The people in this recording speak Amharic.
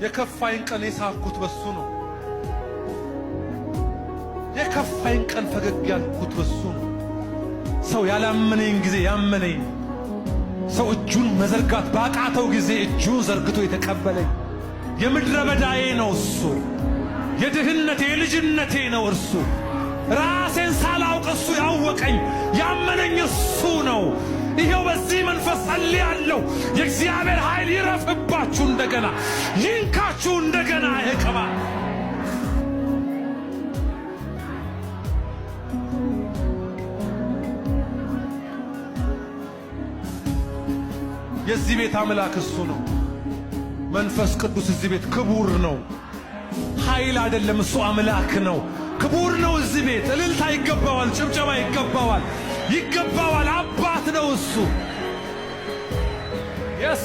የከፋይን ቀን የሳኩት በሱ ነው። የከፋይን ቀን ፈገግ ያልኩት በሱ ነው። ሰው ያላመነኝ ጊዜ ያመነኝ፣ ሰው እጁን መዘርጋት ባቃተው ጊዜ እጁን ዘርግቶ የተቀበለኝ የምድረ በዳዬ ነው እሱ። የድህነቴ የልጅነቴ ነው እርሱ። ራሴን ሳላውቅ እሱ ያወቀኝ ያመነኝ እሱ ነው። ይሄው በዚህ መንፈስ ጸልያለሁ። የእግዚአብሔር ኃይል ይረፍባችሁ፣ እንደገና ይንካችሁ፣ እንደገና ይቀባ። የዚህ ቤት አምላክ እሱ ነው። መንፈስ ቅዱስ እዚህ ቤት ክቡር ነው። ኃይል አይደለም፣ እሱ አምላክ ነው። ክቡር ነው እዚህ ቤት። እልልታ ይገባዋል፣ ጭብጨባ ይገባዋል፣ ይገባዋል። አባት ነው እሱ። የስ